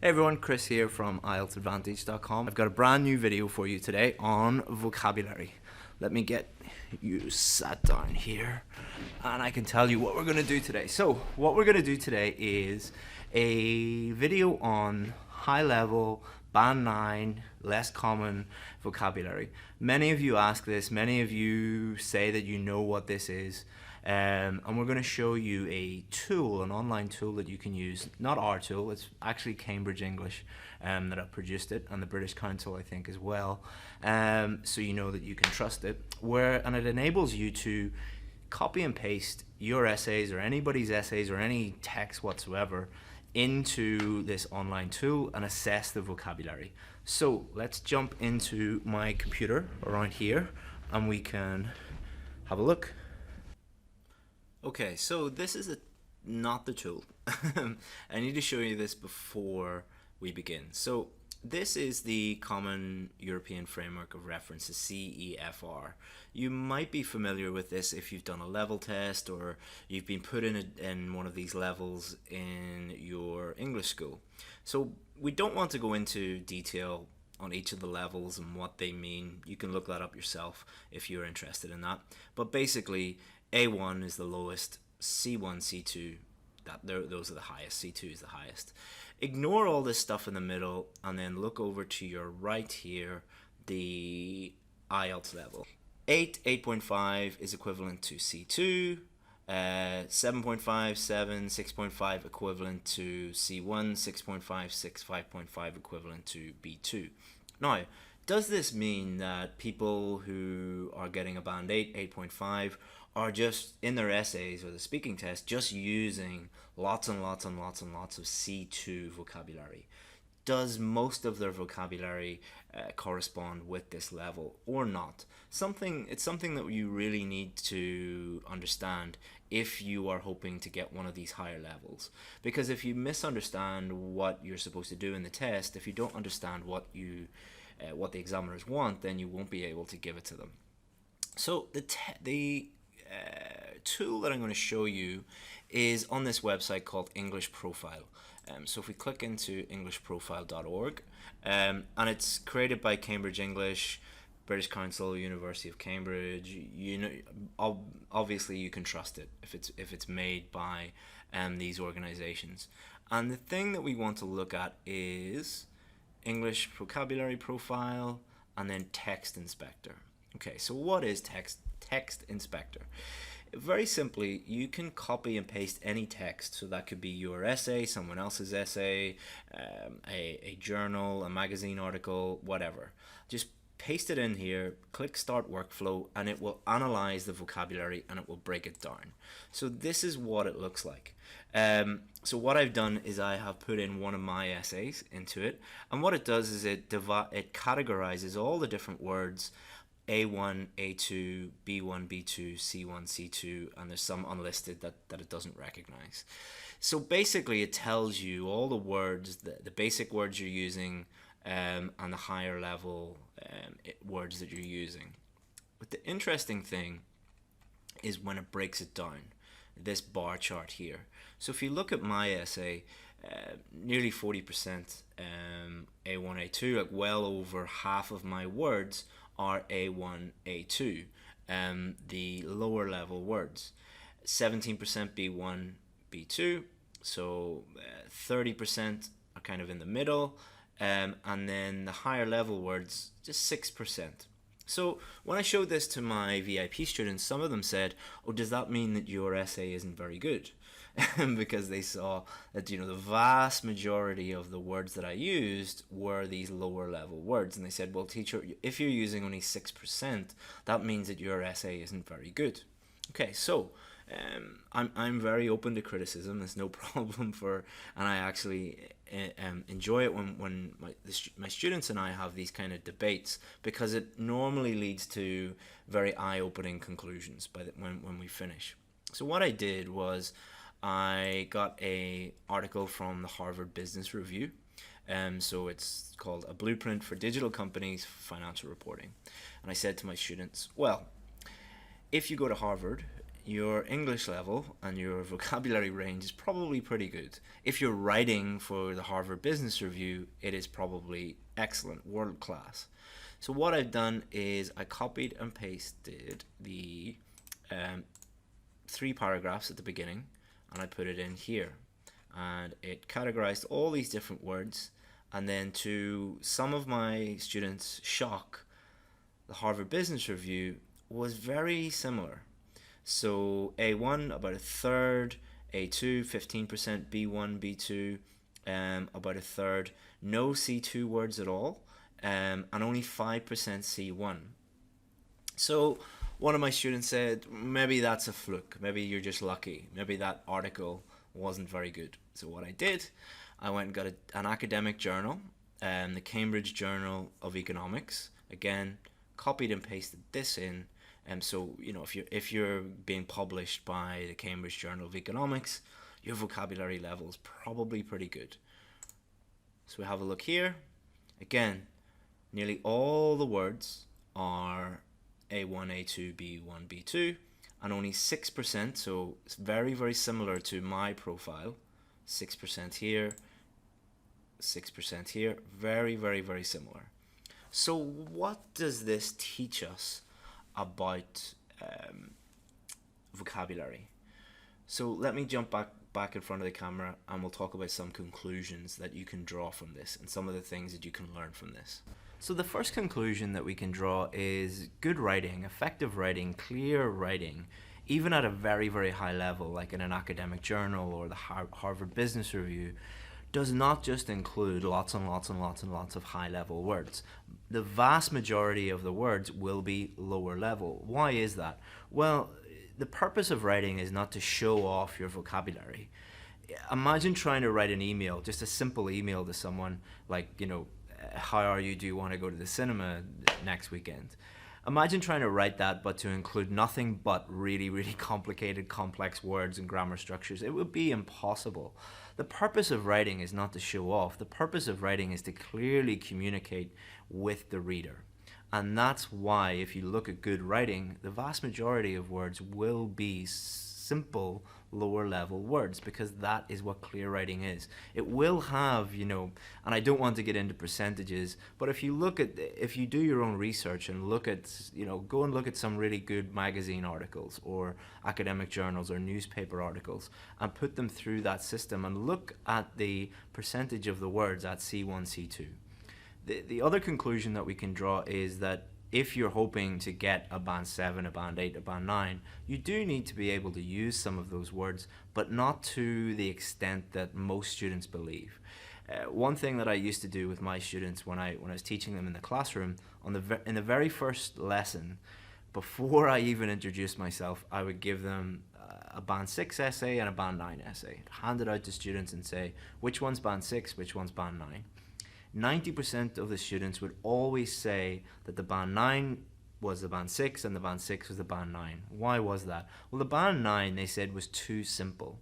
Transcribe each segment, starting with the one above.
Hey everyone, Chris here from IELTSadvantage.com. I've got a brand new video for you today on vocabulary. Let me get you sat down here and I can tell you what we're going to do today. So what we're going to do today is a video on high level, band 9, less common vocabulary. Many of you ask this, many of you say that you know what this is. And we're going to show you a tool, an online tool that you can use. Not our tool, it's actually Cambridge English that have produced it, and the British Council I think as well, so you know that you can trust it, and it enables you to copy and paste your essays or anybody's essays or any text whatsoever into this online tool and assess the vocabulary. So let's jump into my computer around here and we can have a look. Okay, so this is not the tool. I need to show you this before we begin. So this is the Common European Framework of References, CEFR. You might be familiar with this if you've done a level test or you've been put in one of these levels in your English school. So we don't want to go into detail on each of the levels and what they mean. You can look that up yourself if you're interested in that. But basically, A1 is the lowest, C1, C2, those are the highest, C2 is the highest. Ignore all this stuff in the middle and then look over to your right here, the IELTS level. 8.5 is equivalent to C2, 7.5, 7, 6.5 equivalent to C1, 6.5, 6, 5.5 equivalent to B2. Now, does this mean that people who are getting a band 8, 8.5 are just in their essays or the speaking test just using lots and lots and lots and lots of C2 vocabulary? Does most of their vocabulary correspond with this level or not? It's something that you really need to understand if you are hoping to get one of these higher levels. Because if you misunderstand what you're supposed to do in the test, if you don't understand what the examiners want, then you won't be able to give it to them. So the tool that I'm going to show you is on this website called English Profile. So if we click into englishprofile.org, and it's created by Cambridge English, British Council, University of Cambridge. You know, obviously you can trust it if it's made by these organizations. And the thing that we want to look at is English Vocabulary Profile and then Text Inspector. Okay, so what is Text Inspector? Very simply, you can copy and paste any text. So that could be your essay, someone else's essay, a journal, a magazine article, whatever. Just paste it in here, click Start Workflow, and it will analyze the vocabulary and it will break it down. So this is what it looks like. So what I've done is I have put in one of my essays into it, and what it does is it categorizes all the different words, A1, A2, B1, B2, C1, C2, and there's some unlisted that it doesn't recognize. So basically it tells you all the words, the basic words you're using, and the higher level words that you're using. But the interesting thing is when it breaks it down, this bar chart here. So if you look at my essay, nearly 40% A1, A2, like well over half of my words are A1, A2, the lower level words. 17% B1, B2, so 30% are kind of in the middle, and then the higher level words, just 6%. So when I showed this to my VIP students, some of them said, oh, does that mean that your essay isn't very good? Because they saw that, you know, the vast majority of the words that I used were these lower level words. And they said, well, teacher, if you're using only 6%, that means that your essay isn't very good. Okay, so I'm very open to criticism. There's no problem and I actually enjoy it when my students and I have these kind of debates, because it normally leads to very eye-opening conclusions when we finish. So what I did was I got an article from the Harvard Business Review. So it's called A Blueprint for Digital Companies Financial Reporting. And I said to my students, well, if you go to Harvard, your English level and your vocabulary range is probably pretty good. If you're writing for the Harvard Business Review, it is probably excellent, world class. So what I've done is I copied and pasted the 3 paragraphs at the beginning, and I put it in here, and it categorized all these different words. And then, to some of my students' shock, the Harvard Business Review was very similar. So A1 about a third, A2 15%, B1, B2 about a third, no C2 words at all, and only 5% C1. So one of my students said, maybe that's a fluke, maybe you're just lucky, maybe that article wasn't very good. So what I did, I went and got an academic journal, the Cambridge Journal of Economics. Again, copied and pasted this in. So if you're being published by the Cambridge Journal of Economics, your vocabulary level is probably pretty good. So we have a look here. Again, nearly all the words are A1, A2, B1, B2, and only 6%. So it's very, very similar to my profile. 6% here, 6% here. Very, very, very similar. So what does this teach us about vocabulary? So let me jump back in front of the camera, and we'll talk about some conclusions that you can draw from this and some of the things that you can learn from this. So the first conclusion that we can draw is good writing, effective writing, clear writing, even at a very, very high level, like in an academic journal or the Harvard Business Review, does not just include lots and lots and lots and lots of high-level words. The vast majority of the words will be lower level. Why is that? Well, the purpose of writing is not to show off your vocabulary. Imagine trying to write an email, just a simple email to someone like, how are you? Do you want to go to the cinema next weekend? Imagine trying to write that, but to include nothing but really, really complicated, complex words and grammar structures. It would be impossible. The purpose of writing is not to show off. The purpose of writing is to clearly communicate with the reader. And that's why, if you look at good writing, the vast majority of words will be simple, lower level words, because that is what clear writing is. It will have, and I don't want to get into percentages, but if you do your own research and look at, go and look at some really good magazine articles or academic journals or newspaper articles and put them through that system and look at the percentage of the words at C1, C2. The other conclusion that we can draw is that if you're hoping to get a band 7, a band 8, a band 9, you do need to be able to use some of those words, but not to the extent that most students believe. One thing that I used to do with my students when I was teaching them in the classroom, in the very first lesson, before I even introduced myself, I would give them a band 6 essay and a band 9 essay. I'd hand it out to students and say, which one's band 6, which one's band 9? 90% of the students would always say that the band 9 was the band 6 and the band 6 was the band 9. Why was that? Well, the band 9, they said, was too simple.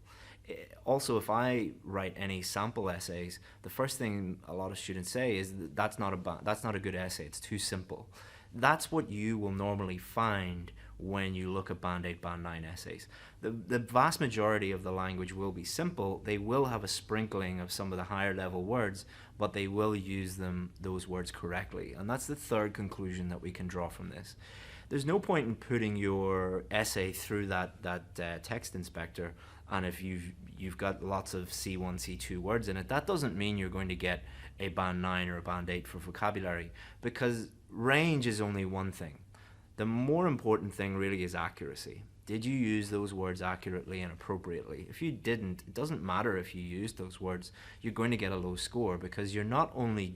Also, if I write any sample essays, the first thing a lot of students say is that's not a good essay, it's too simple. That's what you will normally find when you look at band 8, band 9 essays. The vast majority of the language will be simple. They will have a sprinkling of some of the higher level words, but they will use those words correctly. And that's the third conclusion that we can draw from this. There's no point in putting your essay through that text inspector, and if you've got lots of C1, C2 words in it, that doesn't mean you're going to get a band 9 or a band 8 for vocabulary, because range is only one thing. The more important thing really is accuracy. Did you use those words accurately and appropriately? If you didn't, it doesn't matter if you used those words, you're going to get a low score, because you're not only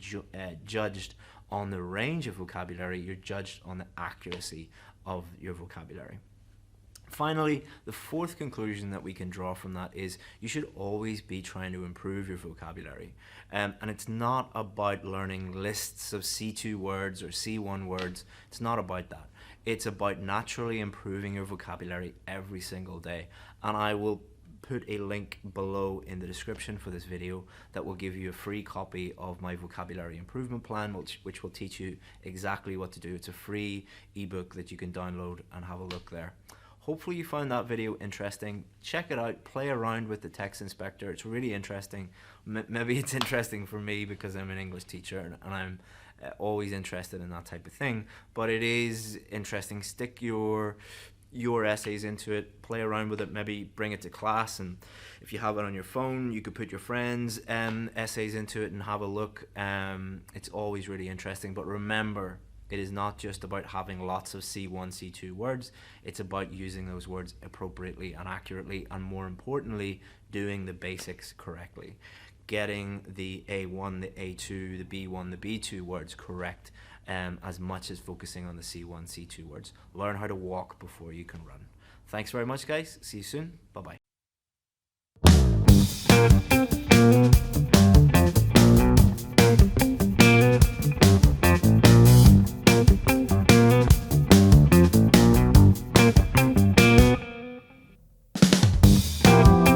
judged on the range of vocabulary, you're judged on the accuracy of your vocabulary. Finally, the fourth conclusion that we can draw from that is you should always be trying to improve your vocabulary. And it's not about learning lists of C2 words or C1 words. It's not about that. It's about naturally improving your vocabulary every single day. And I will put a link below in the description for this video that will give you a free copy of my vocabulary improvement plan, which will teach you exactly what to do. It's a free ebook that you can download and have a look there. Hopefully you found that video interesting. Check it out, play around with the text inspector. It's really interesting. Maybe it's interesting for me because I'm an English teacher and I'm always interested in that type of thing, but it is interesting. Stick your essays into it, play around with it, maybe bring it to class, and if you have it on your phone you could put your friends' essays into it and have a look. It's always really interesting, but remember, it is not just about having lots of C1, C2 words. It's about using those words appropriately and accurately, and more importantly, doing the basics correctly. Getting the A1, the A2, the B1, the B2 words correct, as much as focusing on the C1, C2 words. Learn how to walk before you can run. Thanks very much, guys. See you soon. Bye-bye.